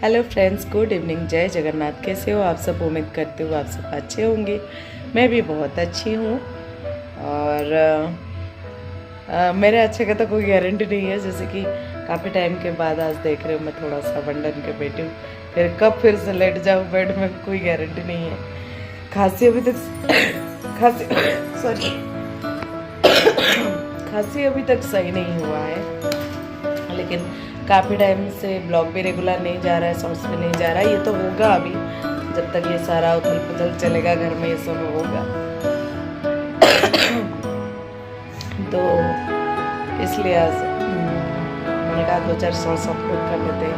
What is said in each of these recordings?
Hello friends, good evening, जय जगन्नाथ। कैसे हो आप सब? उम्मीद करते हो आप सब अच्छे होंगे। मैं भी बहुत अच्छी हूँ। और मेरे अच्छे का तो कोई गारंटी नहीं है। जैसे कि काफ़ी टाइम के बाद आज देख रहे हो मैं थोड़ा सा बंडन के बैठी हूँ। कब फिर से लेट जाऊँ बेड में कोई गारंटी नहीं है। खांसी अभी तक खांसी सॉरी खांसी अभी तक सही नहीं हुआ है, लेकिन काफ़ी टाइम से ब्लॉग भी रेगुलर नहीं जा रहा है, शॉर्ट्स भी नहीं जा रहा है। ये तो होगा अभी, जब तक ये सारा उथल पुथल चलेगा घर में, ये सब होगा। तो इसलिए आज मैंने कहा 2-4 शॉर्ट्स अपलोड कर लेते हैं।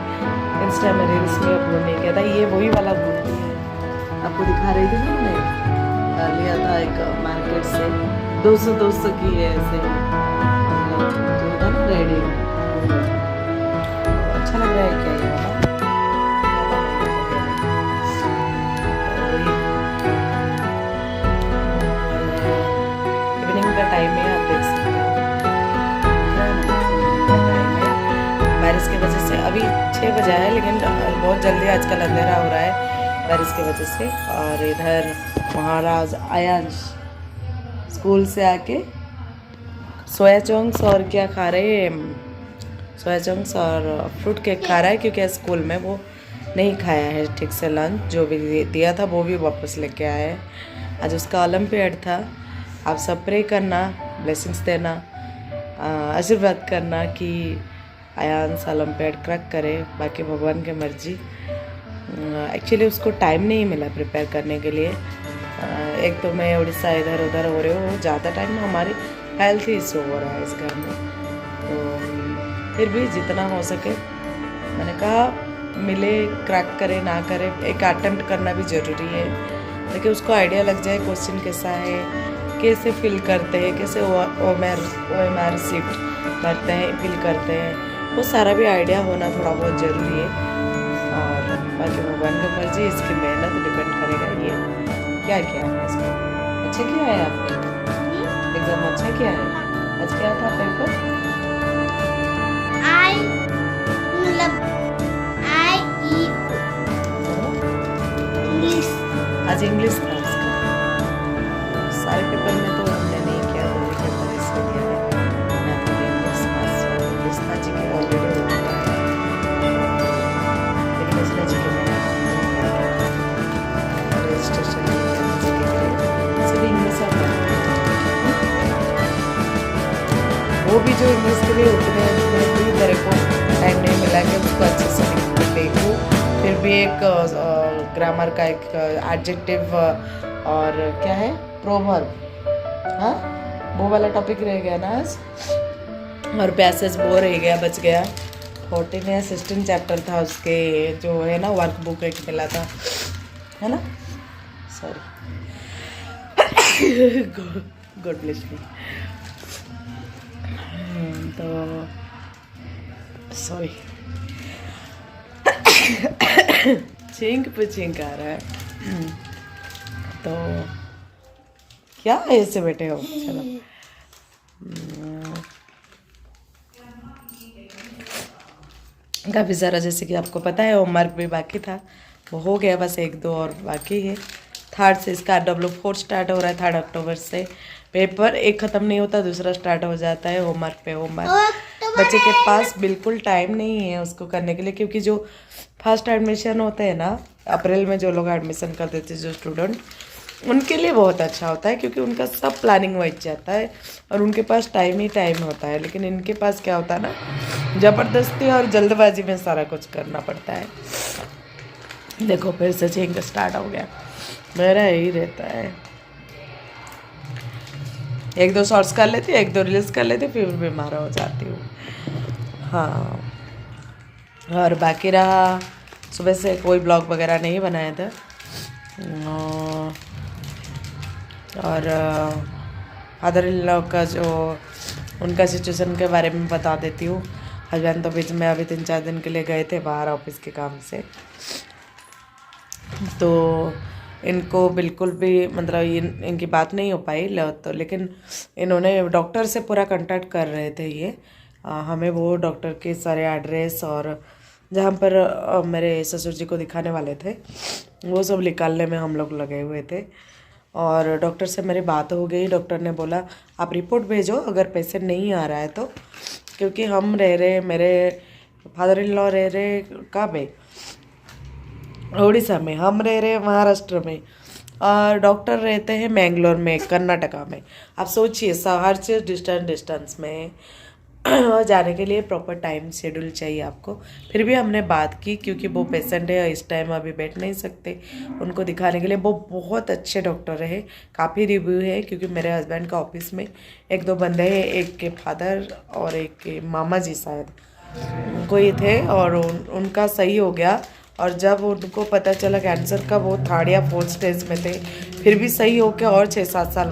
इंस्टा में रील्स में अपलोड नहीं किया था। ये वही वाला कुर्ती है, आपको दिखा रही थी ना, मैंने लिया था एक मार्केट से। 200 की है ऐसे, जो था ना रेडी। अच्छा लग रहा है क्या ये वाला? इवनिंग का टाइम है, आप देख सकते हो। टाइम है बारिश की वजह से। अभी 6 बजा है, लेकिन बहुत जल्दी आजकल अंधेरा हो रहा है बारिश की वजह से। और इधर महाराज आयांश स्कूल से आके सोया चंक्स और क्या खा रहे हैं, सोया चंक्स और फ्रूट केक खा रहा है, क्योंकि स्कूल में वो नहीं खाया है ठीक से। लंच जो भी दिया था वो भी वापस लेके आया है। आज उसका ओलंपियाड था। आप सब प्रे करना, ब्लेसिंग्स देना, आशीर्वाद करना कि आयांश ओलंपियाड क्रैक करे। बाकी भगवान की मर्जी। एक्चुअली उसको टाइम नहीं मिला प्रिपेयर करने के लिए। एक तो मैं उड़ीसा इधर उधर हो रही हूँ, ज़्यादा टाइम हमारी हेल्थ इशू हो रहा है इस घर में। तो फिर भी जितना हो सके मैंने कहा मिले, क्रैक करे ना करे, एक अटेम्प्ट करना भी ज़रूरी है, ताकि उसको आइडिया लग जाए क्वेश्चन कैसा है, कैसे फिल करते हैं, कैसे OMR शीट भरते हैं, फिल करते हैं, वो सारा भी आइडिया होना थोड़ा बहुत ज़रूरी है। और बाकी भगवान की मर्जी, इसकी मेहनत डिपेंड करेगा। ये क्या किया है इसको? अच्छा किया है आपने? एग्ज़ाम अच्छा किया है? आज क्या था पेपर? आज इंग्लिश था उसका। सारे पेपर में तो हमने नहीं किया, तो ये पेपर इसलिए दिया है। मैं तो इंग्लिश था, जीके ऑलरेडी हो गया है, लेकिन इसलिए जीके में रजिस्ट्रेशन जीके के लिए सिर्फ इंग्लिश आता है। वो भी जो इंग्लिश के लिए उतने भी मेरे को टाइम नहीं मिला कि उसको अच्छे से देखूँ। फिर भी एक ग्रामर का एक एडजेक्टिव और क्या है प्रोवर्ब, हाँ वो वाला टॉपिक रह गया ना आज। और पैसेज वो रह गया, बच गया। 14 या 16 चैप्टर था उसके, जो है ना वर्कबुक एक मिला था, है ना। Sorry, God bless me. तो सॉरी, छींक पे छींक आ रहा है। तो क्या ऐसे बैठे हो? चलो, काफ़ी सारा, जैसे कि आपको पता है, होमवर्क भी बाकी था, वो हो गया, बस 1-2 और बाकी है। 3rd से इसका W4 स्टार्ट हो रहा है। 3 अक्टूबर से पेपर एक ख़त्म नहीं होता, दूसरा स्टार्ट हो जाता है। होमवर्क पे होमवर्क, बच्चे के पास बिल्कुल टाइम नहीं है उसको करने के लिए, क्योंकि जो फर्स्ट एडमिशन होते हैं ना अप्रैल में, जो लोग एडमिशन कर देते हैं जो स्टूडेंट, उनके लिए बहुत अच्छा होता है, क्योंकि उनका सब प्लानिंग वाइज जाता है और उनके पास टाइम ही टाइम होता है। लेकिन इनके पास क्या होता है ना, ज़बरदस्ती और जल्दबाजी में सारा कुछ करना पड़ता है। देखो फिर से चेंज स्टार्ट हो गया, मेरा यही रहता है। 1-2 शॉर्ट्स कर लेती, 1-2 रील्स कर लेती, फिर बीमार हो जाती हूँ। हाँ, और बाकी रहा, सुबह से कोई ब्लॉग वगैरह नहीं बनाया था। और फादर इन लॉ का जो उनका सिचुएशन के बारे में बता देती हूँ। हस्बैंड तो बीच में अभी 3-4 दिन के लिए गए थे बाहर ऑफिस के काम से, तो इनको बिल्कुल भी मतलब इनकी बात नहीं हो पाई। तो लेकिन इन्होंने डॉक्टर से पूरा कांटेक्ट कर रहे थे ये। हमें वो डॉक्टर के सारे एड्रेस और जहाँ पर मेरे ससुर जी को दिखाने वाले थे, वो सब निकालने में हम लोग लगे हुए थे। और डॉक्टर से मेरी बात हो गई। डॉक्टर ने बोला आप रिपोर्ट भेजो अगर पेशेंट नहीं आ रहा है तो, क्योंकि हम रह रहे, मेरे फादर इन लॉ रह रहे कहाँ पे, उड़ीसा में, हम रह रहे महाराष्ट्र में, और डॉक्टर रहते हैं मैंगलोर में, कर्नाटका में। आप सोचिए हर चीज़ डिस्टेंस में जाने के लिए प्रॉपर टाइम शेड्यूल चाहिए आपको। फिर भी हमने बात की, क्योंकि वो पेशेंट है, इस टाइम अभी बैठ नहीं सकते उनको दिखाने के लिए। वो बहुत अच्छे डॉक्टर रहे, काफ़ी रिव्यू है, क्योंकि मेरे हस्बैंड का ऑफिस में एक दो बंदे हैं, एक के फादर और एक के मामा जी शायद कोई थे, और उनका सही हो गया। और जब उनको पता चला कैंसर का, वो 3rd या 4th स्टेज में थे, फिर भी सही हो के और 6-7 साल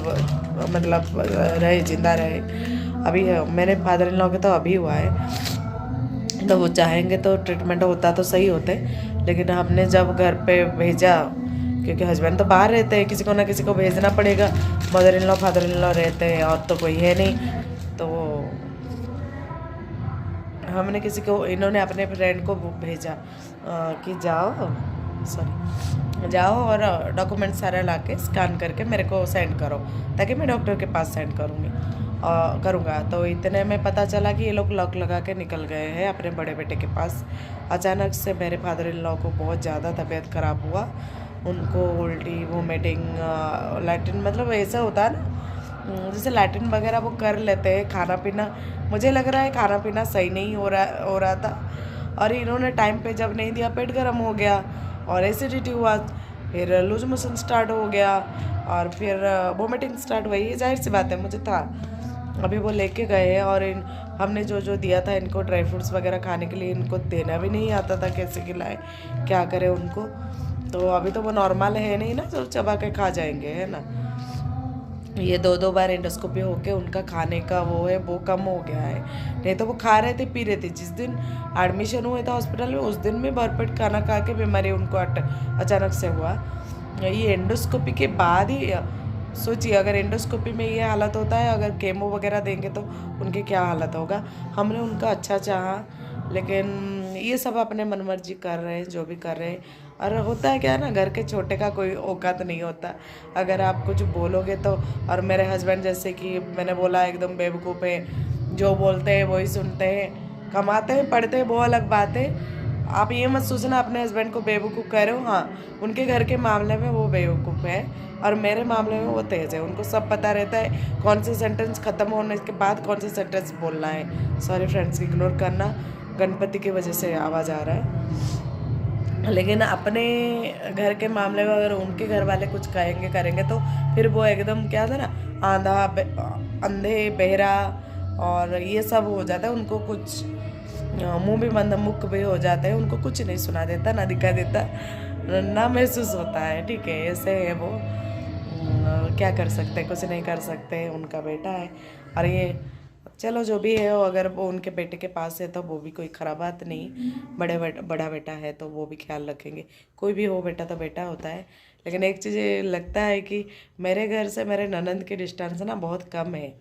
मतलब रहे, जिंदा रहे। अभी मेरे फादर इन लॉ के तो अभी हुआ है, तो वो चाहेंगे तो ट्रीटमेंट होता तो सही होते, लेकिन हमने जब घर पे भेजा, क्योंकि हस्बैंड तो बाहर रहते हैं, किसी को ना किसी को भेजना पड़ेगा, mother in law father in law रहते हैं और तो कोई है नहीं, तो हमने किसी को, इन्होंने अपने फ्रेंड को भेजा कि जाओ और डॉक्यूमेंट सारा ला के स्कैन करके मेरे को सेंड करो, ताकि मैं डॉक्टर के पास सेंड करूँगा। तो इतने में पता चला कि ये लोग लॉक लगा के निकल गए हैं अपने बड़े बेटे के पास। अचानक से मेरे फादर इन लॉ को बहुत ज़्यादा तबीयत ख़राब हुआ, उनको उल्टी, वोमिटिंग, लैट्रिन, मतलब ऐसा होता है ना, जैसे लैट्रिन वगैरह वो कर लेते हैं। खाना पीना, मुझे लग रहा है खाना पीना सही नहीं हो रहा था, और इन्होंने टाइम पे जब नहीं दिया, पेट गर्म हो गया और एसिडिटी हुआ, फिर लूज मोशन स्टार्ट हो गया, और फिर वोमिटिंग स्टार्ट हुई। जाहिर सी बात है, मुझे था। अभी वो लेके गए हैं, और हमने जो दिया था इनको, ड्राई फ्रूट्स वगैरह खाने के लिए, इनको देना भी नहीं आता था, कैसे खिलाए, क्या करें उनको। तो अभी तो वो नॉर्मल है नहीं ना, जो चबा के खा जाएंगे, है ना। ये 2 बार एंडोस्कोपी होके उनका खाने का वो कम हो गया है, नहीं तो वो खा रहे थे, पी रहे थे। जिस दिन एडमिशन हुए थे हॉस्पिटल में, उस दिन में भरपेट खाना खा के बीमारी उनको अचानक से हुआ। ये एंडोस्कोपी के बाद ही सोचिए, अगर एंडोस्कोपी में ये हालत होता है, अगर केमो वगैरह देंगे तो उनके क्या हालत होगा। हमने उनका अच्छा चाहा, लेकिन ये सब अपने मनमर्जी कर रहे हैं, जो भी कर रहे हैं। और होता है क्या है ना, घर के छोटे का कोई औकात नहीं होता, अगर आप कुछ बोलोगे तो। और मेरे हस्बैंड, जैसे कि मैंने बोला, एकदम बेवकूफ़ है, जो बोलते हैं वही सुनते हैं, कमाते हैं पढ़ते हैं वो अलग बात है। आप ये मत सोचना अपने हस्बैंड को बेवकूफ़ कह रहे हो। हाँ, उनके घर के मामले में वो बेवकूफ़ है, और मेरे मामले में वो तेज़ है। उनको सब पता रहता है कौन से सेंटेंस ख़त्म होने के बाद कौन से सेंटेंस बोलना है। सॉरी फ्रेंड्स, इग्नोर करना, गणपति की वजह से आवाज़ आ रहा है। लेकिन अपने घर के मामले में अगर उनके घर वाले कुछ करेंगे तो फिर वो एकदम क्या था ना, अंधे, बहरा और ये सब हो जाता है। उनको कुछ मुंह भी बंद, मुख भी हो जाते हैं, उनको कुछ नहीं सुना देता, ना दिखा देता, ना महसूस होता है। ठीक है, ऐसे है वो, क्या कर सकते, कुछ नहीं कर सकते, उनका बेटा है। और ये चलो जो भी है, अगर वो उनके बेटे के पास है तो वो भी कोई ख़राब बात नहीं, बड़ा बेटा है तो वो भी ख्याल रखेंगे। कोई भी हो, बेटा तो बेटा होता है। लेकिन एक चीज़ लगता है कि मेरे घर से मेरे ननंद के डिस्टेंस ना बहुत कम है।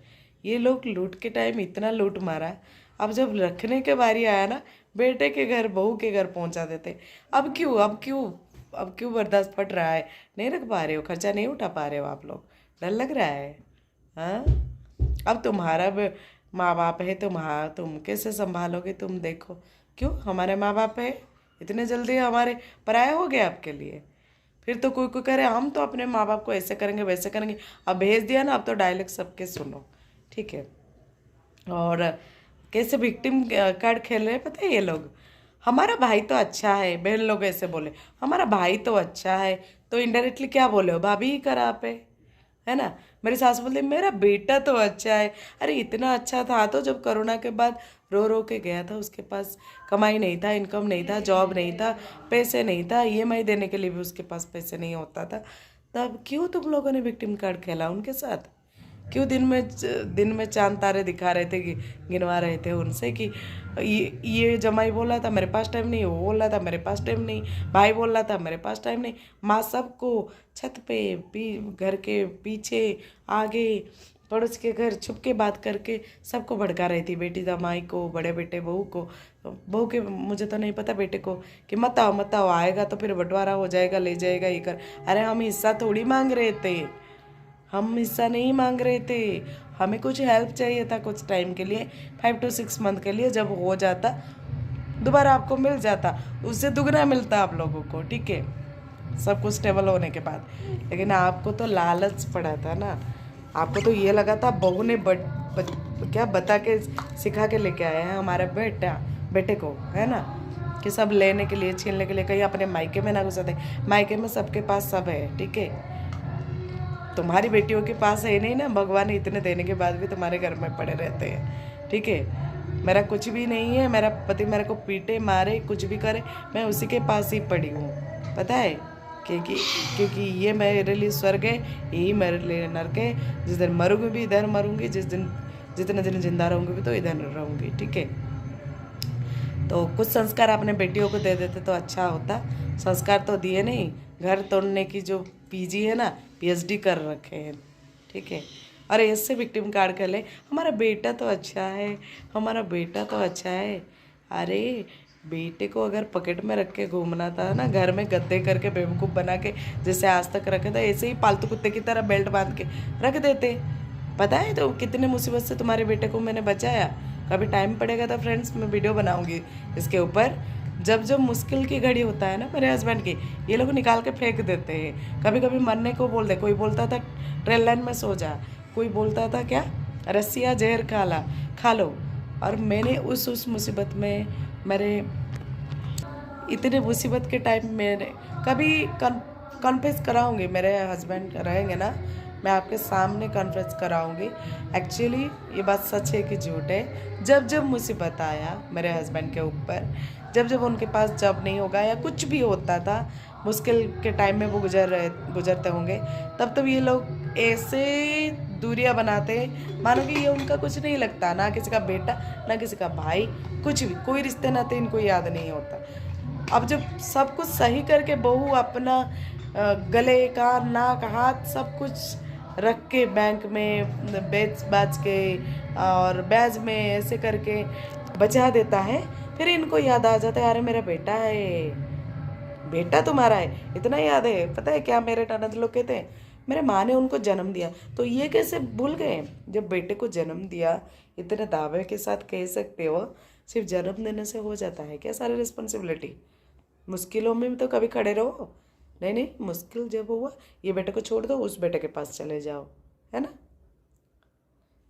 ये लोग लूट के टाइम इतना लूट मारा, अब जब रखने के बारी आया ना, बेटे के घर, बहू के घर पहुंचा देते। अब क्यों बर्दाश्त पड़ रहा है, नहीं रख पा रहे हो, खर्चा नहीं उठा पा रहे हो आप लोग, डर लग रहा है। हाँ, अब तुम्हारा माँ बाप है, तुम कैसे संभालोगे, तुम देखो। क्यों, हमारे माँ बाप है, इतने जल्दी हमारे पराया हो गए आपके लिए। फिर तो कोई करे हम तो अपने माँ बाप को ऐसे करेंगे वैसे करेंगे, अब भेज दिया ना, अब तो डायलॉग सबके सुनो। ठीक है, और कैसे विक्टिम कार्ड खेल रहे हैं पता है ये लोग। हमारा भाई तो अच्छा है, बहन लोग ऐसे बोले, हमारा भाई तो अच्छा है, तो इनडायरेक्टली क्या बोले हो, भाभी ही करा पे, है ना। मेरी सास बोलती मेरा बेटा तो अच्छा है। अरे इतना अच्छा था तो जब कोरोना के बाद रो रो के गया था, उसके पास कमाई नहीं था, इनकम नहीं था, जॉब नहीं था, पैसे नहीं था, ईएमआई देने के लिए भी उसके पास पैसे नहीं होता था, तब क्यों तुम लोगों ने विक्टिम कार्ड खेला उनके साथ। क्यों दिन में चांद तारे दिखा रहे थे, गिनवा रहे थे उनसे कि ये जमाई बोल रहा था मेरे पास टाइम नहीं, वो बोल रहा था मेरे पास टाइम नहीं, भाई बोल रहा था मेरे पास टाइम नहीं। माँ सबको छत पे, घर के पीछे, आगे, पड़ोस के घर छुप के बात करके सबको भड़का रही थी, बेटी जमाई को, बड़े बेटे बहू को, बहू के, मुझे तो नहीं पता बेटे को कि मत आओ, आएगा तो फिर बंटवारा हो जाएगा, ले जाएगा, ये कर। अरे हम हिस्सा थोड़ी मांग रहे थे, हम हिस्सा नहीं मांग रहे थे, हमें कुछ हेल्प चाहिए था कुछ टाइम के लिए, 5 to 6 मंथ के लिए। जब हो जाता दोबारा आपको मिल जाता, उससे दुगना मिलता आप लोगों को, ठीक है, सब कुछ स्टेबल होने के बाद। लेकिन आपको तो लालच पड़ा था ना, आपको तो ये लगा था बहू ने क्या बता के सिखा के लेके आए हैं हमारे बेटे को, है ना, कि सब लेने के लिए, छीनने के लिए, कहीं अपने मायके में ना घुसा दे। मायके में सबके पास सब है, ठीक है, तुम्हारी बेटियों के पास है नहीं ना, भगवान इतने देने के बाद भी तुम्हारे घर में पड़े रहते हैं, ठीक है। मेरा कुछ भी नहीं है, मेरा पति मेरे को पीटे मारे कुछ भी करे, मैं उसी के पास ही पड़ी हूँ, पता है, क्योंकि ये मेरे लिए स्वर्ग है, यही मेरे लिए नरक है। जिस दिन मरूंगी भी इधर मरूंगी, जितने दिन जिंदा रहूंगी भी तो इधर रहूंगी, ठीक है। तो कुछ संस्कार अपने बेटियों को दे देते तो अच्छा होता। संस्कार तो दिए नहीं, घर तोड़ने की जो पीजी है ना, पीएचडी कर रखे हैं, ठीक है। और ऐसे विक्टिम कार्ड कर ले, हमारा बेटा तो अच्छा है, हमारा बेटा तो अच्छा है। अरे बेटे को अगर पॉकेट में रख के घूमना था ना, घर में गद्दे करके बेवकूफ़ बना के जैसे आज तक रखे थे, ऐसे ही पालतू कुत्ते की तरह बेल्ट बांध के रख देते। पता है तो कितने मुसीबत से तुम्हारे बेटे को मैंने बचाया। कभी टाइम पड़ेगा तो फ्रेंड्स मैं वीडियो बनाऊंगी इसके ऊपर। जब मुश्किल की घड़ी होता है ना मेरे हस्बैंड की, ये लोग निकाल के फेंक देते हैं। कभी कभी मरने को बोल दे, कोई बोलता था ट्रेन लाइन में सो जा, कोई बोलता था क्या रस्सिया जहर खा लो। और मैंने उस मुसीबत में, मेरे इतने मुसीबत के टाइम में कभी कन्फेस कराऊंगी, मेरे हस्बैंड रहेंगे ना, मैं आपके सामने कन्फेस कराऊंगी। एक्चुअली ये बात सच है कि झूठ है। जब मुसीबत आया मेरे हस्बैंड के ऊपर, जब उनके पास जॉब नहीं होगा या कुछ भी होता था, मुश्किल के टाइम में वो गुजरते होंगे, तब ये लोग ऐसे दूरियां बनाते मानो कि ये उनका कुछ नहीं लगता, ना किसी का बेटा ना किसी का भाई, कुछ भी, कोई रिश्ते नाते इनको याद नहीं होता। अब जब सब कुछ सही करके बहू अपना गले का, नाक, हाथ सब कुछ रख के बैंक में बेच के और ब्याज में ऐसे करके बचा देता है, फिर इनको याद आ जाता है अरे मेरा बेटा है, बेटा तुम्हारा है, इतना याद है। पता है क्या मेरे ननद लोग कहते हैं, मेरे माँ ने उनको जन्म दिया, तो ये कैसे भूल गए। जब बेटे को जन्म दिया, इतने दावे के साथ कह सकते हो, सिर्फ जन्म देने से हो जाता है क्या सारी रिस्पॉन्सिबिलिटी? मुश्किलों में भी तो कभी खड़े रहो। नहीं, मुश्किल जब हुआ, ये बेटे को छोड़ दो, उस बेटे के पास चले जाओ, है ना।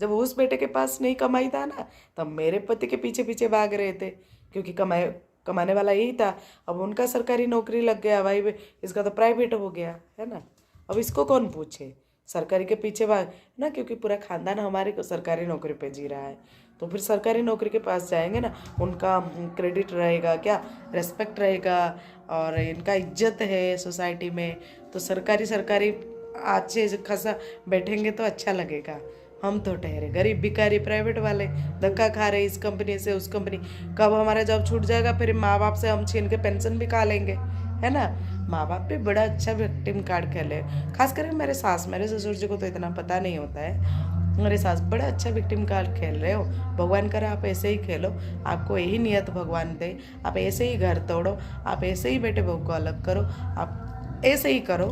जब उस बेटे के पास नहीं कमाई था ना, तब मेरे पति के पीछे पीछे भाग रहे थे, क्योंकि कमाने वाला यही था। अब उनका सरकारी नौकरी लग गया भाई, इसका तो प्राइवेट हो गया, है ना। अब इसको कौन पूछे, सरकारी के पीछे भाग ना, क्योंकि पूरा खानदान हमारे को सरकारी नौकरी पे जी रहा है, तो फिर सरकारी नौकरी के पास जाएंगे ना, उनका क्रेडिट रहेगा, क्या रेस्पेक्ट रहेगा, और इनका इज्जत है सोसाइटी में, तो सरकारी अच्छे खासा बैठेंगे तो अच्छा लगेगा। हम तो ठहरे गरीब भिखारी, प्राइवेट वाले धक्का खा रहे इस कंपनी से उस कंपनी। कब हमारा जॉब छूट जाएगा, फिर माँ बाप से हम छीन के पेंशन भी खा लेंगे, है ना। माँ बाप भी बड़ा अच्छा विक्टिम कार्ड खेले, खास करके मेरे सास, मेरे ससुर जी को तो इतना पता नहीं होता है, मेरे सास बड़ा अच्छा विक्टिम कार्ड खेल रहे हो। भगवान करे आप ऐसे ही खेलो, आपको यही नियत भगवान दे, आप ऐसे ही घर तोड़ो, आप ऐसे ही बेटे बहू को अलग करो, आप ऐसे ही करो।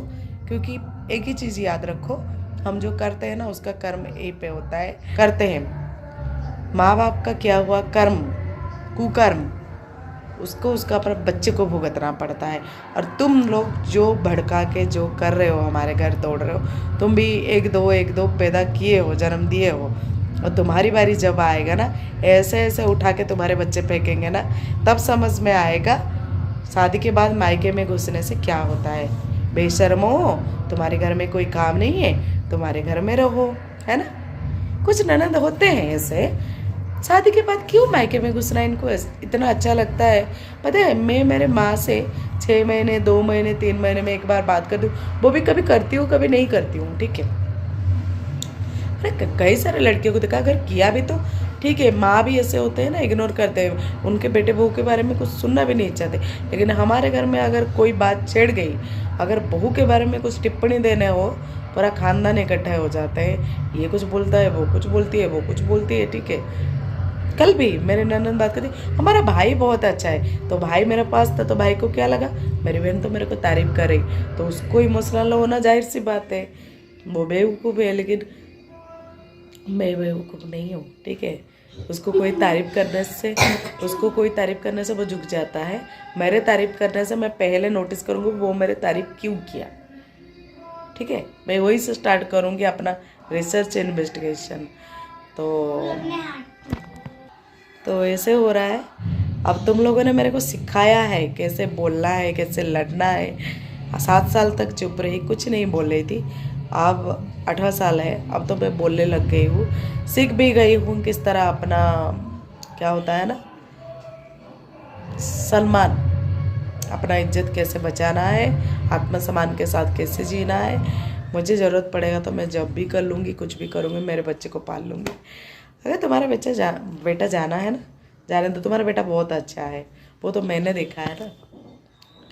क्योंकि एक ही चीज़ याद रखो, हम जो करते हैं ना उसका कर्म यही पे होता है, करते हैं। माँ बाप का क्या हुआ कर्म, कुकर्म, उसको उसका अपने बच्चे को भुगतना पड़ता है। और तुम लोग जो भड़का के जो कर रहे हो, हमारे घर तोड़ रहे हो, तुम भी एक दो पैदा किए हो, जन्म दिए हो, और तुम्हारी बारी जब आएगा ना, ऐसे उठा के तुम्हारे बच्चे फेंकेंगे ना, तब समझ में आएगा शादी के बाद मायके में घुसने से क्या होता है। बेशर्मो, तुम्हारे घर में कोई काम नहीं है, तुम्हारे घर में रहो, है ना। कुछ ननद होते हैं ऐसे, शादी के बाद क्यों मायके में घुसना इनको इतना अच्छा लगता है। पता है, मैं मेरे माँ से 6 महीने 2 महीने 3 महीने में एक बार बात करती हूँ, वो भी कभी करती हूँ कभी नहीं करती हूँ, ठीक है। अरे कई सारे लड़कियों को देखा, अगर किया भी तो ठीक है, माँ भी ऐसे होते हैं ना, इग्नोर करते हैं, उनके बेटे बहू के बारे में कुछ सुनना भी नहीं चाहते। लेकिन हमारे घर में अगर कोई बात छेड़ गई, अगर बहू के बारे में कुछ टिप्पणी देने हो, पूरा खानदान इकट्ठा हो जाता है। ये कुछ बोलता है, वो कुछ बोलती है, वो कुछ बोलती है, ठीक है। कल भी मेरे ननद बात करती, हमारा भाई बहुत अच्छा है। तो भाई मेरे पास था तो भाई को क्या लगा, मेरी बहन तो मेरे को तारीफ कर रही तो उसको इमोशनल होना जाहिर सी बात है। वो बेवकूफ़ है, लेकिन मैं बेवकूफ़ नहीं हूँ, ठीक है। उसको कोई तारीफ करने से वो झुक जाता है। मेरे तारीफ करने से मैं पहले नोटिस करूँगी वो मेरे तारीफ क्यों किया, ठीक है। मैं वही से स्टार्ट करूँगी अपना रिसर्च इन्वेस्टिगेशन। तो ऐसे हो रहा है। अब तुम लोगों ने मेरे को सिखाया है कैसे बोलना है, कैसे लड़ना है। 7 साल तक चुप रही, कुछ नहीं बोल रही थी। अब 18 साल है, अब तो मैं बोलने लग गई हूँ, सीख भी गई हूँ किस तरह अपना, क्या होता है ना, सम्मान, अपना इज्जत कैसे बचाना है, आत्मसम्मान के साथ कैसे जीना है। मुझे ज़रूरत पड़ेगा तो मैं जब भी कर लूँगी, कुछ भी करूँगी, मेरे बच्चे को पाल लूँगी। अगर तुम्हारा बेटा जाना है ना, जाने तो तुम्हारा बेटा बहुत अच्छा है, वो तो मैंने देखा है ना,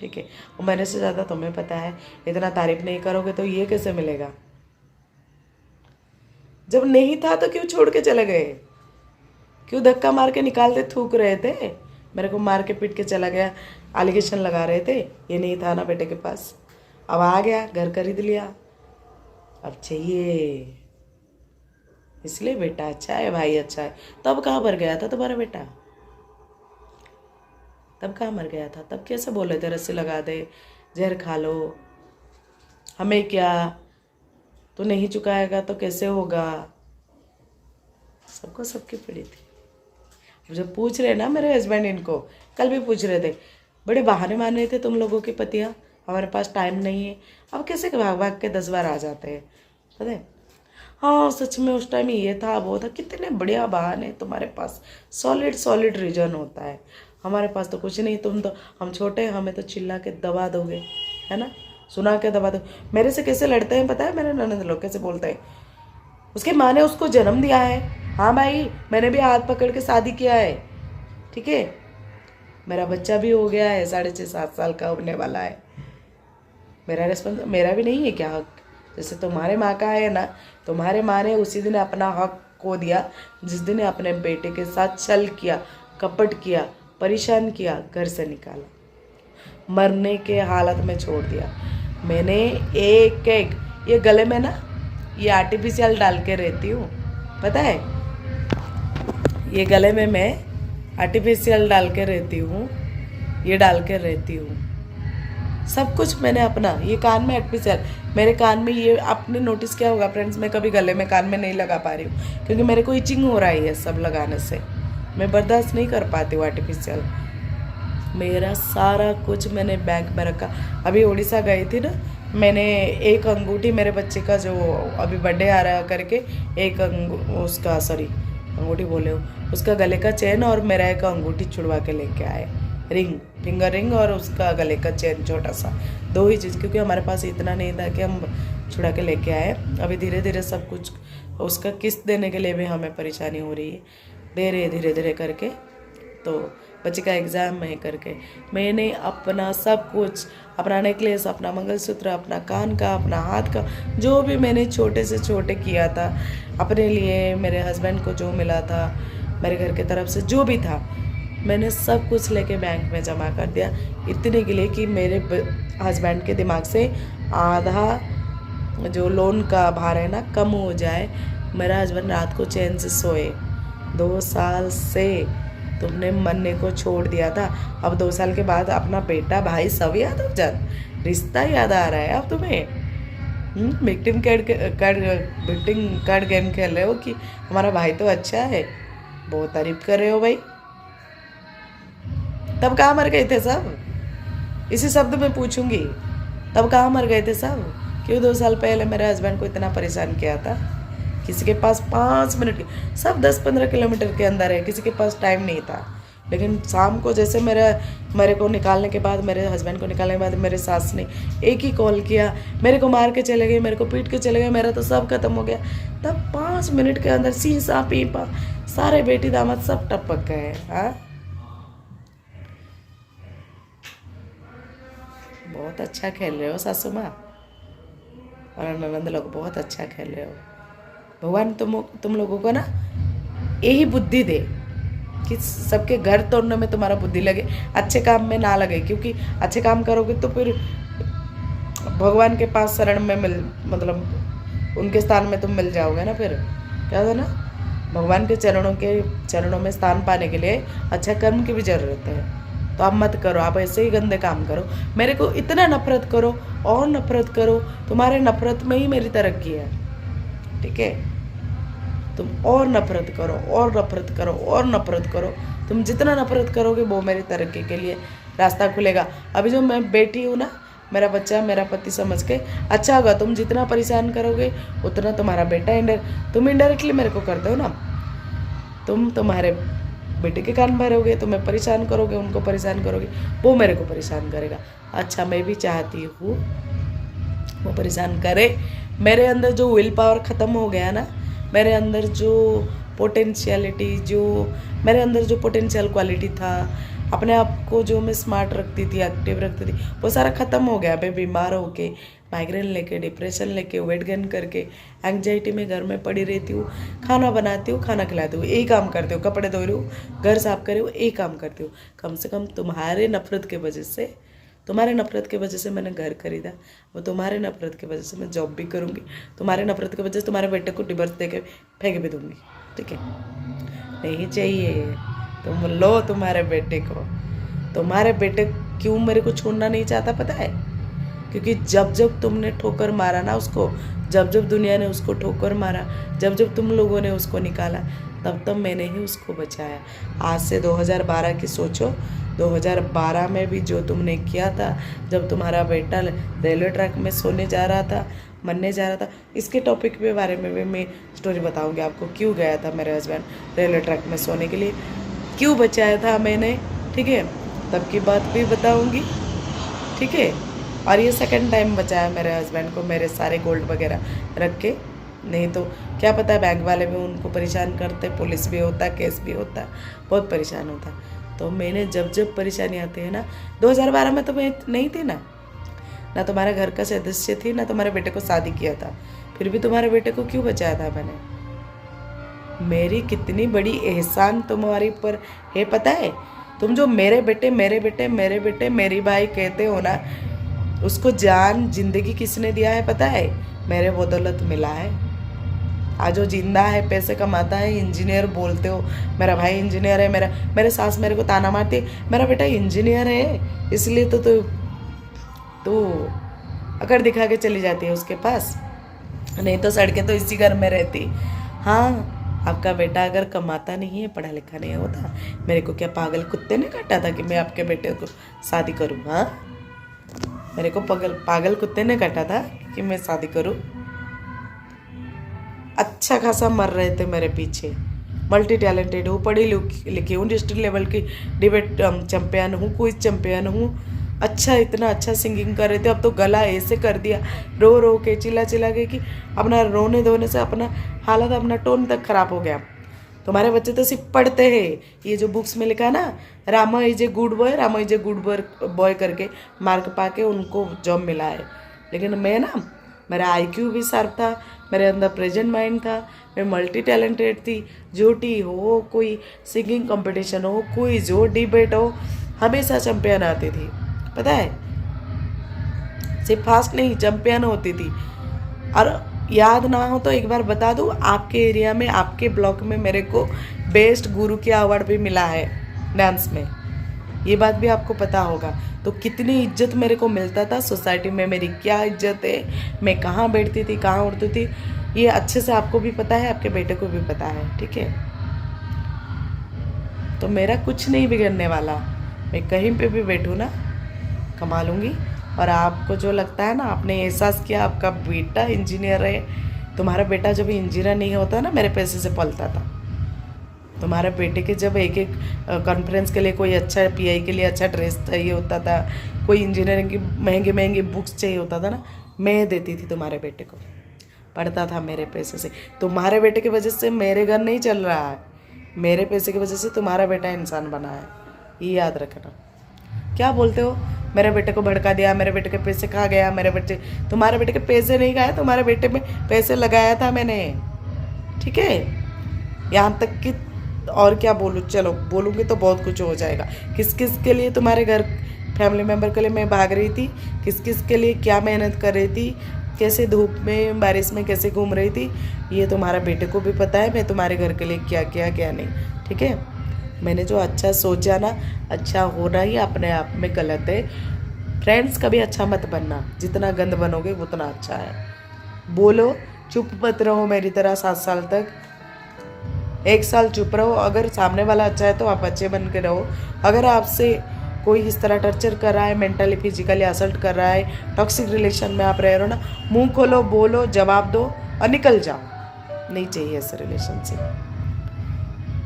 ठीक है। वो मेरे से ज़्यादा तुम्हें पता है। इतना तारीफ नहीं करोगे तो ये कैसे मिलेगा। जब नहीं था तो क्यों छोड़ के चले गए, क्यों धक्का मार के निकाल दे, थूक रहे थे, मेरे को मार के पीट के चला गया, एलिगेशन लगा रहे थे, ये नहीं था ना बेटे के पास। अब आ गया, घर खरीद लिया, अब चाहिए, इसलिए बेटा अच्छा है, भाई अच्छा है। तब कहाँ मर गया था तुम्हारा बेटा, तब कहाँ मर गया था, तब कैसे बोले थे रस्सी लगा दे, जहर खा लो, हमें क्या, तू नहीं चुकाएगा तो कैसे होगा। सबको सबकी पड़ी थी। अब जब पूछ रहे ना मेरे हस्बैंड, इनको कल भी पूछ रहे थे, बड़े बहाने मान रहे थे तुम लोगों के पतियाँ, हमारे पास टाइम नहीं है। अब कैसे भाग भाग के 10 बार आ जाते हैं, पता है। हाँ सच में उस टाइम ये था वो था, कितने बढ़िया बहाने तुम्हारे पास, सॉलिड रीजन होता है। हमारे पास तो कुछ नहीं, तुम तो, हम छोटे, हमें तो चिल्ला के दबा दोगे, है ना, सुना के दबा दो। मेरे से कैसे लड़ते हैं पता है, मेरे ननद लोग कैसे बोलते हैं, उसके माँ ने उसको जन्म दिया है। हाँ भाई, मैंने भी हाथ पकड़ के शादी किया है, ठीक है। मेरा बच्चा भी हो गया है, 6.5-7 साल का होने वाला है। मेरा भी नहीं है क्या हक, जैसे तुम्हारे माँ का है ना। तुम्हारे माँ ने उसी दिन अपना हक खो दिया जिस दिन अपने बेटे के साथ छल किया, कपट किया, परेशान किया, घर से निकाला, मरने के हालत में छोड़ दिया। मैंने एक ये गले में ना, ये आर्टिफिशियल डाल के रहती हूँ, पता है, ये गले में मैं आर्टिफिशियल डाल के रहती हूँ, ये डाल के रहती हूँ, सब कुछ मैंने अपना। ये कान में आर्टिफिशियल, मेरे कान में ये आपने नोटिस किया होगा फ्रेंड्स, मैं कभी गले में कान में नहीं लगा पा रही हूँ क्योंकि मेरे को इचिंग हो रहा है ये सब लगाने से, मैं बर्दाश्त नहीं कर पाती हूँ आर्टिफिशियल। मेरा सारा कुछ मैंने बैंक में रखा। अभी उड़ीसा गई थी ना, मैंने एक अंगूठी मेरे बच्चे का जो अभी बर्थडे आ रहा करके, एक उसका सॉरी अंगूठी बोले हो, उसका गले का चेन और मेरा एक अंगूठी छुड़वा के लेके आए, रिंग, फिंगर रिंग और उसका गले का चेन छोटा सा, 2 ही चीज़, क्योंकि हमारे पास इतना नहीं था कि हम छुड़ा के लेके आए। अभी धीरे धीरे सब कुछ, उसका किस्त देने के लिए भी हमें परेशानी हो रही है, दे रहे धीरे धीरे करके। तो बच्चे का एग्ज़ाम है करके मैंने अपना सब कुछ, अपना नेकलेस, अपना मंगलसूत्र, अपना कान का, अपना हाथ का, जो भी मैंने छोटे से छोटे किया था अपने लिए, मेरे हस्बैंड को जो मिला था, मेरे घर की तरफ से जो भी था, मैंने सब कुछ लेके बैंक में जमा कर दिया, इतने के लिए कि मेरे हस्बैंड के दिमाग से आधा जो लोन का भार है ना कम हो जाए। मेरा हस्बैंड रात को चैन से सोए। 2 साल से तुमने मरने को छोड़ दिया था, अब 2 साल के बाद अपना बेटा भाई सब याद हो जाता, रिश्ता याद आ रहा है अब तुम्हें। विक्टिम कार्ड गेम खेल रहे हो कि हमारा भाई तो अच्छा है, बहुत तारीफ कर रहे हो भाई। तब कहाँ मर गए थे सब, इसी शब्द में पूछूंगी, तब कहाँ मर गए थे सब। क्यों 2 साल पहले मेरे हस्बैंड को इतना परेशान किया था। किसी के पास 5 मिनट की, सब 10-15 किलोमीटर के अंदर है, किसी के पास टाइम नहीं था। लेकिन शाम को जैसे मेरे को निकालने के बाद, मेरे हस्बैंड को निकालने के बाद मेरे सास ने एक ही कॉल किया, मेरे को मार के चले गए, मेरे को पीट के चले गए, मेरा तो सब खत्म हो गया। तब 5 मिनट के अंदर सीसा पीपा सारे बेटी दामाद सब टपक गए। हाँ, बहुत अच्छा खेल रहे हो सासू माँ और ननद लोग, बहुत अच्छा खेल रहे हो। भगवान तुम लोगों को ना यही बुद्धि दे कि सबके घर तोड़ने में तुम्हारा बुद्धि लगे, अच्छे काम में ना लगे, क्योंकि अच्छे काम करोगे तो फिर भगवान के पास शरण में मतलब उनके स्थान में तुम मिल जाओगे ना। फिर क्या है ना, भगवान के चरणों में स्थान पाने के लिए अच्छा कर्म की भी जरूरत है। तो आप मत करो, आप ऐसे ही गंदे काम करो। मेरे को इतना नफरत करो और नफरत करो, तुम्हारे नफरत में ही मेरी तरक्की है, ठीक है। तुम और नफरत करो और नफरत करो और नफरत करो, तुम जितना नफरत करोगे वो मेरी तरक्की के लिए रास्ता खुलेगा। अभी जो मैं बैठी हूँ ना, मेरा बच्चा मेरा पति समझ के अच्छा होगा। तुम जितना परेशान करोगे उतना तुम्हारा बेटा तुम इनडायरेक्टली मेरे को करते हो ना, तुम तुम्हारे बेटे के कान भरोगे, तुम्हें परेशान करोगे, उनको परेशान करोगे, वो मेरे को परेशान करेगा। अच्छा, मैं भी चाहती हूँ वो परेशान करे। मेरे अंदर जो विल पावर ख़त्म हो गया ना, मेरे अंदर जो पोटेंशियलिटी, जो मेरे अंदर जो पोटेंशियल क्वालिटी था, अपने आप को जो मैं स्मार्ट रखती थी, एक्टिव रखती थी, वो सारा ख़त्म हो गया। मैं बीमार होके, माइग्रेन लेके, डिप्रेशन लेके, वेट गेन करके, एंग्जाइटी में घर में पड़ी रहती हूँ, खाना बनाती हूँ, खाना खिलाती हूँ, यही काम करती हूँ, कपड़े धो रही हूँ, घर साफ कर रही हूँ, यही काम करती हूँ। कम से कम तुम्हारे नफरत के वजह से मैंने घर खरीदा, वो तुम्हारे नफरत की वजह से मैं जॉब भी करूँगी, तुम्हारे नफरत की वजह से तुम्हारे बेटे को डिवोर्स दे के फेंक भी दूँगी, ठीक है। नहीं चाहिए, तुम लो तुम्हारे बेटे को। तुम्हारे बेटे क्यों मेरे को छोड़ना नहीं चाहता पता है? क्योंकि जब जब तुमने ठोकर मारा ना उसको, जब जब दुनिया ने उसको ठोकर मारा, जब जब तुम लोगों ने उसको निकाला, तब तब मैंने ही उसको बचाया। आज से 2012 की सोचो, 2012 में भी जो तुमने किया था, जब तुम्हारा बेटा रेलवे ट्रैक में सोने जा रहा था, मरने जा रहा था, इसके टॉपिक के बारे में भी मैं स्टोरी बताऊंगी आपको। क्यों गया था मेरे हस्बैंड रेलवे ट्रैक में सोने के लिए, क्यों बचाया था मैंने, ठीक है, तब की बात भी बताऊंगी, ठीक है। और ये सेकंड टाइम बचाया मेरे हस्बैंड को, मेरे सारे गोल्ड वगैरह रख के। नहीं तो क्या पता, बैंक वाले भी उनको परेशान करते, पुलिस भी होता, केस भी होता, बहुत परेशान होता। तो मैंने जब जब परेशानी आती है ना, 2012 में तो मैं नहीं थी ना तुम्हारे घर का सदस्य थी, ना तुम्हारे बेटे को शादी किया था, फिर भी तुम्हारे बेटे को क्यों बचाया था मैंने? मेरी कितनी बड़ी एहसान तुम्हारी पर है पता है? तुम जो मेरे बेटे मेरी भाई कहते हो ना, उसको जान जिंदगी किसने दिया है पता है? मेरे बदौलत मिला है। आज जो जिंदा है, पैसे कमाता है, इंजीनियर बोलते हो, मेरा भाई इंजीनियर है, मेरे सास मेरे को ताना मारती है, मेरा बेटा इंजीनियर है, इसलिए तो तू अकड़ दिखा के चली जाती है उसके पास, नहीं तो सड़कें तो इसी घर में रहती। हाँ, आपका बेटा अगर कमाता नहीं है, पढ़ा लिखा नहीं होता, मेरे को क्या पागल कुत्ते ने काटा था कि मैं आपके बेटे को शादी करूँ? हाँ, मेरे को पागल कुत्ते ने काटा था कि मैं शादी करूँ? अच्छा खासा मर रहे थे मेरे पीछे। मल्टी टैलेंटेड हूँ, पढ़ी लिखी हूँ, डिस्ट्रिक्ट लेवल की डिबेट चैम्पियन हूँ, क्विज चैम्पियन हूँ, अच्छा इतना अच्छा सिंगिंग कर रहे थे। अब तो गला ऐसे कर दिया, रो रो के चिल्ला के कि अपना रोने धोने से अपना हालत, अपना टोन तक खराब हो गया। तुम्हारे बच्चे तो सिर्फ पढ़ते हैं, ये जो बुक्स में लिखा ना, Rama is a good boy, Rama is a good boy करके मार्क पा के उनको जॉब मिला है। लेकिन मैं ना, मेरा IQ भी शार्प था, मेरे अंदर प्रेजेंट माइंड था, मैं मल्टी टैलेंटेड थी। जोटी हो, कोई सिंगिंग कंपटीशन हो, कोई जो डिबेट हो, हमेशा चैम्पियन आती थी पता है। सिर्फ फास्ट नहीं, चैम्पियन होती थी। और याद ना हो तो एक बार बता दूँ, आपके एरिया में, आपके ब्लॉक में मेरे को बेस्ट गुरु की अवार्ड भी मिला है डांस में, ये बात भी आपको पता होगा। तो कितनी इज्जत मेरे को मिलता था सोसाइटी में, मेरी क्या इज्जत है, मैं कहाँ बैठती थी, कहाँ उठती थी, ये अच्छे से आपको भी पता है, आपके बेटे को भी पता है, ठीक है। तो मेरा कुछ नहीं बिगड़ने वाला, मैं कहीं पे भी बैठूँ ना, कमा लूँगी। और आपको जो लगता है ना, आपने एहसास किया आपका बेटा इंजीनियर है, तुम्हारा बेटा जब इंजीनियर नहीं होता ना, मेरे पैसे से पलता था। तुम्हारे बेटे के जब एक कॉन्फ्रेंस के लिए कोई अच्छा PI के लिए अच्छा ड्रेस चाहिए होता था, कोई इंजीनियरिंग की महंगी बुक्स चाहिए होता था ना, मैं देती थी तुम्हारे बेटे को, पढ़ता था मेरे पैसे से। तुम्हारे बेटे की वजह से मेरे घर नहीं चल रहा है, मेरे पैसे की वजह से तुम्हारा बेटा इंसान बना है, ये याद रखना। क्या बोलते हो, मेरे बेटे को भड़का दिया, मेरे बेटे के पैसे खा गया, तुम्हारे बेटे के पैसे नहीं खाए, तुम्हारे बेटे में पैसे लगाया था मैंने, ठीक है। यहाँ तक कि और क्या बोलूँ, चलो बोलूँगी तो बहुत कुछ हो जाएगा। किस किस के लिए तुम्हारे घर फैमिली मेम्बर के लिए मैं भाग रही थी, किस किस के लिए क्या मेहनत कर रही थी, कैसे धूप में बारिश में कैसे घूम रही थी, ये तुम्हारा बेटे को भी पता है मैं तुम्हारे घर के लिए क्या किया क्या नहीं। ठीक है, मैंने जो अच्छा सोचा ना, अच्छा होना ही अपने आप में गलत है। फ्रेंड्स कभी अच्छा मत बनना, जितना गंद बनोगे उतना अच्छा है। बोलो, चुप मत रहो मेरी तरह 7 साल तक। 1 साल चुप रहो, अगर सामने वाला अच्छा है तो आप अच्छे बन के रहो। अगर आपसे कोई इस तरह टर्चर कर रहा है, मेंटली फिजिकली असल्ट कर रहा है, टॉक्सिक रिलेशन में आप रह रहे हो ना, मुंह खोलो, बोलो, जवाब दो और निकल जाओ। नहीं चाहिए ऐसे रिलेशनशिप।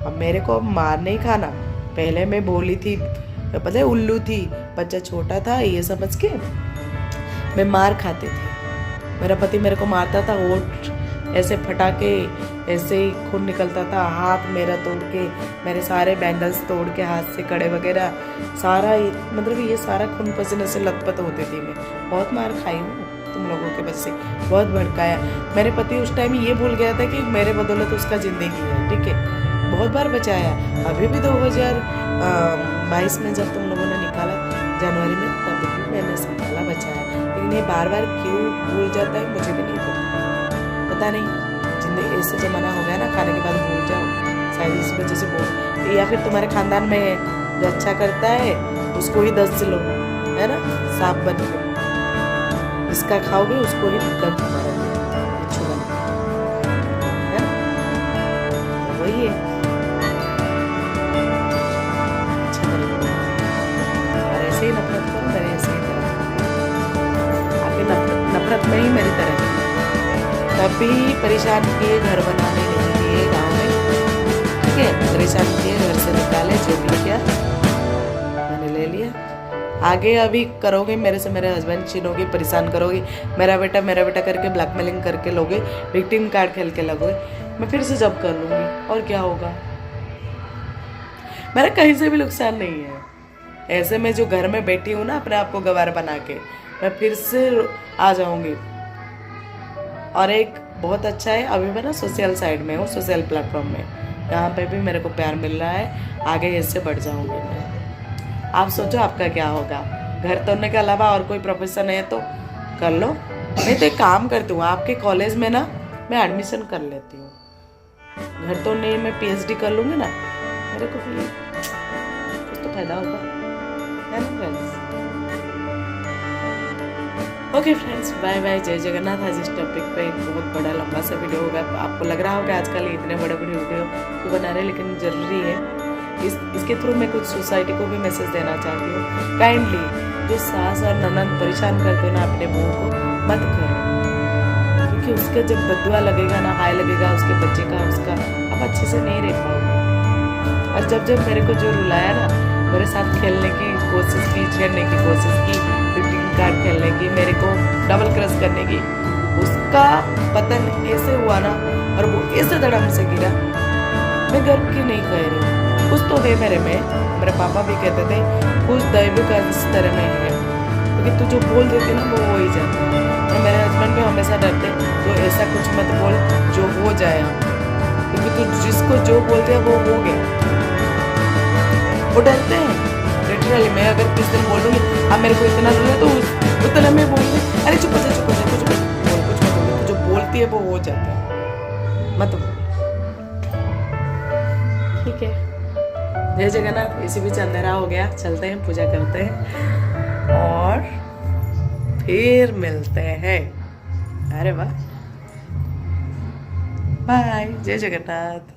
अब मेरे को मार नहीं खाना, पहले मैं बोली थी, पता है उल्लू थी, बच्चा छोटा था ये समझ के मैं मार खाती थी। मेरा पति मेरे को मारता था, होठ ऐसे फटा के ऐसे ही खून निकलता था, हाथ मेरा तोड़ के, मेरे सारे बैंगल्स तोड़ के हाथ से, कड़े वगैरह सारा, मतलब ये सारा खून पसीने से लथपथ होती थी मैं। बहुत मार खाई हूँ तुम लोगों के वजह से, बहुत भड़काया। मेरे पति उस टाइम ये भूल गया था कि मेरे बदौलत उसका ज़िंदगी है। ठीक है, बहुत बार बचाया। अभी भी 2022 में जब तुम लोगों ने निकाला जनवरी में, तब भी मैंने संभाला, बचाया। लेकिन ये बार बार क्यों भूल जाता है मुझे भी नहीं पता नहीं। जिंदगी ऐसे ज़माना हो गया ना, खाने के बाद भूल जाओ, शायद इस वजह से बोल, या फिर तुम्हारे खानदान में है जो अच्छा करता है उसको ही 10 लो, है ना, सांप बन के इसका खाओगे उसको ही दम मारोगे, है ना, वही है। अच्छा करो और ऐसे ही नफरत करो, मेरे ऐसे ही करो, आपकी नफरत में ही मेरी तरह। तभी परेशान किए, घर बनाने नहीं दिए गाँव में। ठीक है, परेशान किए, घर से निकाले, जो भी किया मैंने ले लिया। आगे अभी करोगे मेरे से, मेरे हस्बैंड छीनोगे, परेशान करोगे, मेरा बेटा करके ब्लैकमेलिंग करके लोगे, विक्टिम कार्ड खेल के लगोगे, मैं फिर से जब कर लूँगी और क्या होगा। मेरा कहीं से भी नुकसान नहीं है। ऐसे में जो घर में बैठी हूँ ना अपने आप को गवार बना के, मैं फिर से आ जाऊँगी। और एक बहुत अच्छा है, अभी मैं ना सोशल साइड में हूँ, सोशल प्लेटफॉर्म में, यहाँ पे भी मेरे को प्यार मिल रहा है। आगे इससे बढ़ जाऊँगी मैं। आप सोचो आपका क्या होगा। घर तोड़ने के अलावा और कोई प्रोफेशन है तो कर लो। नहीं तो एक काम करती हूँ, आपके कॉलेज में ना मैं एडमिशन कर लेती हूँ। घर तो नहीं, मैं PhD कर लूँगी ना, मेरे को भी कुछ तो फायदा होगा, है ना friends. Okay friends, bye bye, जय जगन्नाथ। आज इस टॉपिक पे एक बहुत बड़ा लंबा सा वीडियो होगा। आपको लग रहा होगा आजकल इतने बड़े वीडियो क्यों बना रहे, लेकिन ज़रूरी है। इसके थ्रू मैं कुछ सोसाइटी को भी मैसेज देना चाहती हूँ। काइंडली जो सास और ननद परेशान करते हो ना अपने बहू को, मत करो, क्योंकि उसका जब बदुआ लगेगा ना, हाय लगेगा उसके बच्चे का, उसका आप अच्छे से नहीं रह पाओगे। और जब मेरे को जो रुलाया ना, मेरे साथ खेलने की कोशिश की, छेड़ने की कोशिश की, कार्ड खेलने की, मेरे को डबल क्रश करने की, उसका पतन ऐसे हुआ ना, और वो ऐसे धड़म से गिरा। मैं गर्व की नहीं कह रही हूँ, कुछ तो है मेरे में। मेरे पापा भी कहते थे कुछ दैव का इस तरह में है, क्योंकि तू जो बोल देती ना वो हो ही जाता है। और मेरे हस्बैंड भी हमेशा डरते तो ऐसा कुछ मत बोल जो हो जाए, क्योंकि तू जिसको जो बोलते हैं वो हो गया। वो डरते हैं लिटरली। मैं अगर किस दिन बोल दूँगी आप मेरे को इतना रोना, तो उतना मैं बोल दूँ, अरे चुप हो जा, कुछ मत बोल, जो बोलती है वो हो जाता है, मत बोल। ठीक है, जय जगन्नाथ। इसी बीच अंधेरा हो गया, चलते हैं, पूजा करते हैं और फिर मिलते हैं। अरे वाह, बाय, जय जगन्नाथ।